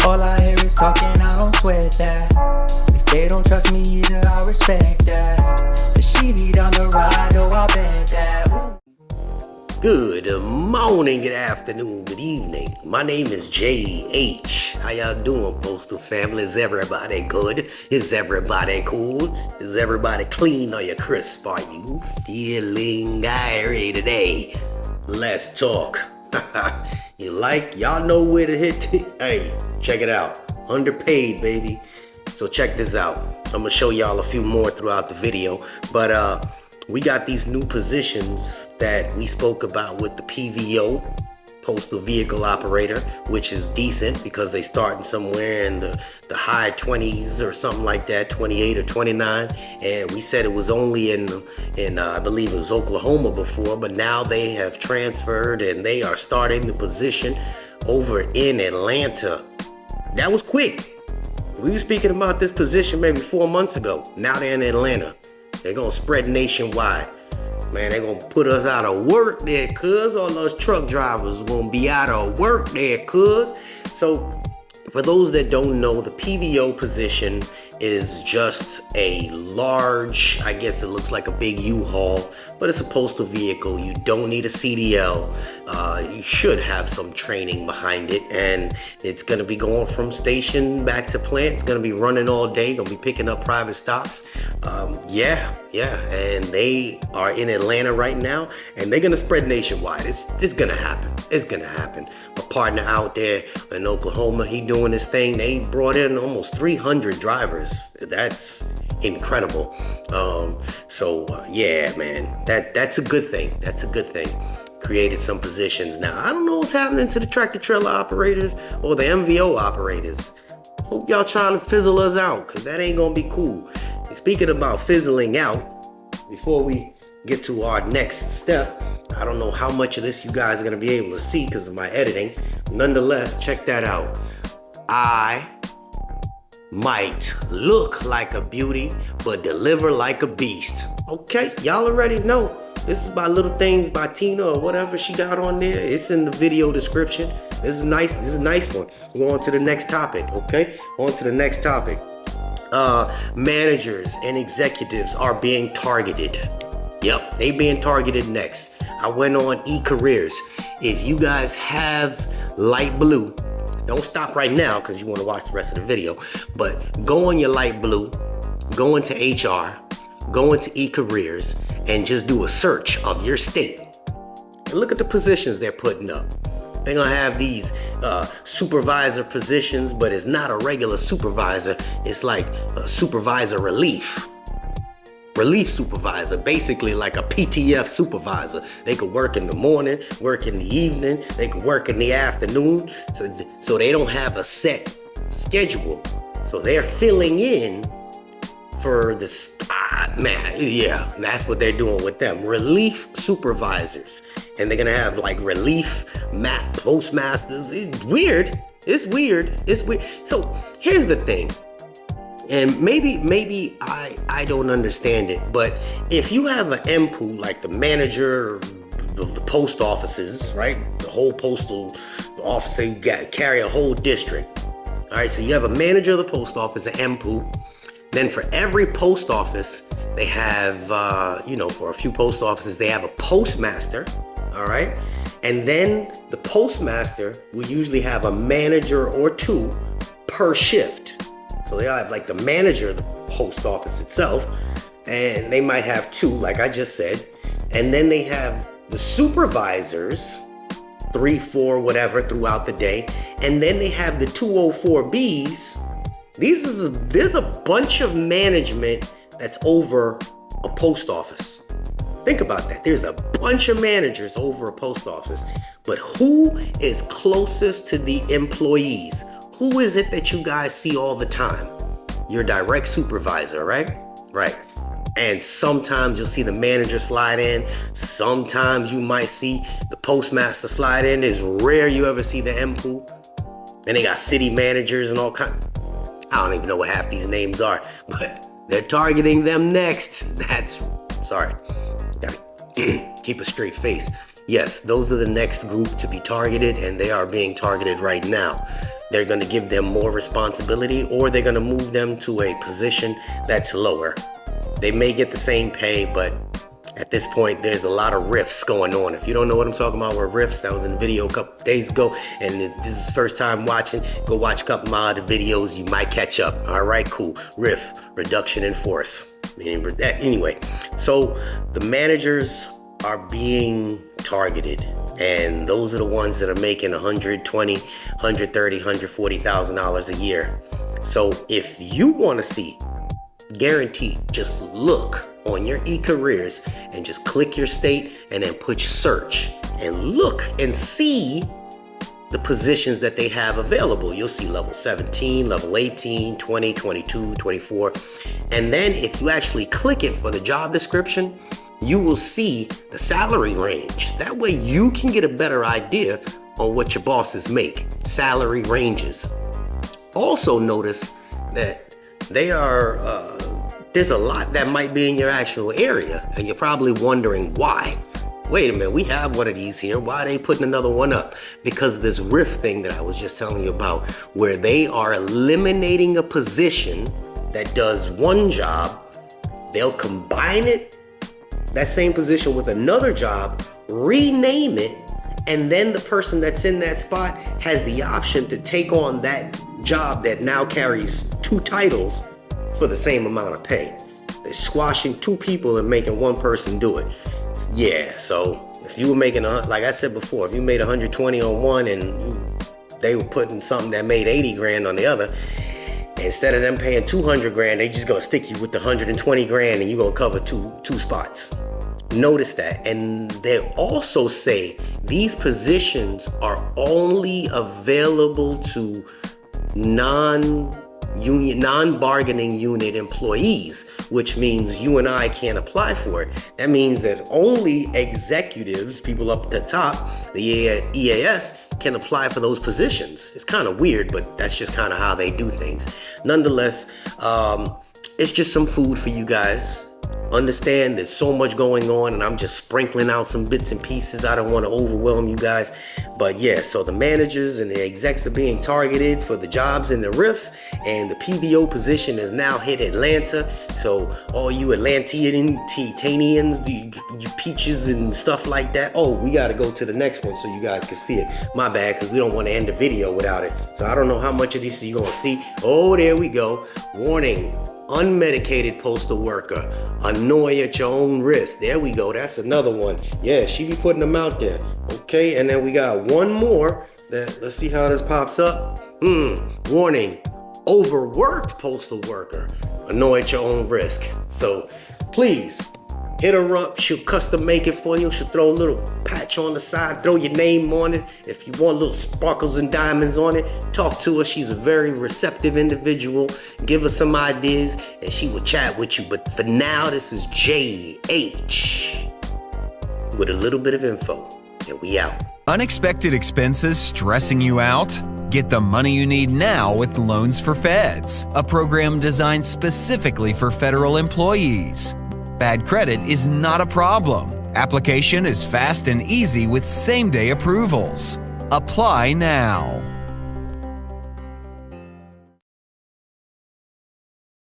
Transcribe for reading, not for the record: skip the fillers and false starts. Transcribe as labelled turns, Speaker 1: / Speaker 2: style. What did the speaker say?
Speaker 1: All I hear is talking, I don't sweat that. If they don't trust me either, I respect that. But she be down the ride, oh I bet that. Ooh.
Speaker 2: Good morning, good afternoon, good evening. My name is JH. How y'all doing, Postal family? Is everybody good? Is everybody cool? Is everybody clean? Are you crisp? Are you feeling irie today? Let's talk. Y'all know where to hit. Hey, check it out. Underpaid, baby. So check this out. I'm gonna show y'all a few more throughout the video, but we got these new positions that we spoke about with the PVO, Postal Vehicle Operator, which is decent because they starting somewhere in the high 20s or something like that, 28 or 29. And we said it was only in I believe it was Oklahoma before, but now they have transferred and they are starting the position over in Atlanta. That was quick. We were speaking about this position maybe 4 months ago. Now they're in Atlanta. They're gonna spread nationwide. Man, they're gonna put us out of work there, cuz. All those truck drivers gonna be out of work there, cuz. So, for those that don't know, the PVO position is just a large, I guess it looks like a big U-Haul, but it's a postal vehicle. You don't need a CDL. You should have some training behind it, and it's gonna be going from station back to plant. It's gonna be running all day, gonna be picking up private stops. Yeah, and they are in Atlanta right now, and they're gonna spread nationwide. It's gonna happen. It's gonna happen. My partner out there in Oklahoma, he doing his thing. They brought in almost 300 drivers. That's incredible. Yeah, man, that's a good thing. That's a good thing. Created some positions. Now, I don't know what's happening to the tractor trailer operators or the MVO operators. Hope y'all trying to fizzle us out, because that ain't gonna be cool. And speaking about fizzling out, before we get to our next step, I don't know how much of this you guys are gonna be able to see because of my editing. Nonetheless, check that out. I might look like a beauty, but deliver like a beast. Okay, y'all already know. This is by Little Things by Tina or whatever she got on there. It's in the video description. This is nice. This is a nice one. We're on to the next topic, okay? On to the next topic. Managers and executives are being targeted. Yep, they being targeted next. I went on eCareers. If you guys have light blue, don't stop right now because you want to watch the rest of the video, but go on your light blue, go into HR, go into eCareers, and just do a search of your state. And look at the positions they're putting up. They're gonna have these supervisor positions, but it's not a regular supervisor. It's like a supervisor relief. Relief supervisor, basically like a PTF supervisor. They could work in the morning, work in the evening, they could work in the afternoon, so they don't have a set schedule. So they're filling in for this, yeah, that's what they're doing with them. Relief supervisors. And they're gonna have like relief postmasters. It's weird. It's weird. It's weird. So here's the thing. And maybe I don't understand it, but if you have an MPO, like the manager of the post offices, right? The whole postal office, they carry a whole district. All right, so you have a manager of the post office, an MPO. Then for every post office, they have, for a few post offices, they have a postmaster, all right? And then the postmaster will usually have a manager or two per shift. So they have like the manager of the post office itself, and they might have two, like I just said. And then they have the supervisors, 3, 4, whatever, throughout the day. And then they have the 204Bs. There's a bunch of management that's over a post office. Think about that. There's a bunch of managers over a post office. But who is closest to the employees? Who is it that you guys see all the time? Your direct supervisor, right? Right. And sometimes you'll see the manager slide in. Sometimes you might see the postmaster slide in. It's rare you ever see the MPO. And they got city managers and all kinds. I don't even know what half these names are, but they're targeting them next. Sorry, gotta keep a straight face. Yes, those are the next group to be targeted, and they are being targeted right now. they're going to give them more responsibility, or they're going to move them to a position that's lower. They may get the same pay, but at this point, there's a lot of riffs going on. If you don't know what I'm talking about with riffs, that was in the video a couple days ago. And if this is the first time watching, go watch a couple of my other videos. You might catch up. All right, cool. Riff, reduction in force. Anyway, so the managers are being targeted. And those are the ones that are making $120,000, $130,000, $140,000 a year. So if you want to see, guaranteed, just look on your e-careers and just click your state and then put search and look and see the positions that they have available. You'll see level 17, level 18, 20, 22, 24. And then if you actually click it for the job description, you will see the salary range. That way you can get a better idea on what your bosses make, salary ranges. Also notice that they are, there's a lot that might be in your actual area, and you're probably wondering why. Wait a minute, we have one of these here. Why are they putting another one up? Because of this riff thing that I was just telling you about, where they are eliminating a position that does one job. They'll combine it, that same position, with another job, rename it, and then the person that's in that spot has the option to take on that job that now carries two titles for the same amount of pay. They're squashing two people and making one person do it. Yeah, so if you were making, like I said before, if you made 120 on one and they were putting something that made 80 grand on the other, instead of them paying 200 grand, they just gonna stick you with the 120 grand and you're gonna cover two spots. Notice that. And they also say these positions are only available to non-bargaining unit employees, which means you and I can't apply for it. That means that only executives, people up at the top, the EAS, can apply for those positions. It's kind of weird, but that's just kind of how they do things. Nonetheless, it's just some food for you guys. Understand there's so much going on, and I'm just sprinkling out some bits and pieces. I don't want to overwhelm you guys, but yeah, so the managers and the execs are being targeted for the jobs and the riffs, and the PVO position is now hit Atlanta. So all you Atlanteans, you peaches and stuff like that. Oh, we got to go to the next one so you guys can see it. My bad, because we don't want to end the video without it. So I don't know how much of this you're going to see. Oh, there we go. Warning. Unmedicated postal worker, annoy at your own risk. There we go. That's another one. Yeah, she be putting them out there. Okay, and then we got one more. Let's see how this pops up. Warning, overworked postal worker, annoy at your own risk. So please hit her up. She'll custom make it for you. She'll throw a little patch on the side, throw your name on it. If you want little sparkles and diamonds on it, talk to her. She's a very receptive individual. Give her some ideas and she will chat with you. But for now, this is JH with a little bit of info, and we out.
Speaker 3: Unexpected expenses stressing you out? Get the money you need now with Loans for Feds, a program designed specifically for federal employees. Bad credit is not a problem. Application is fast and easy with same-day approvals. Apply now.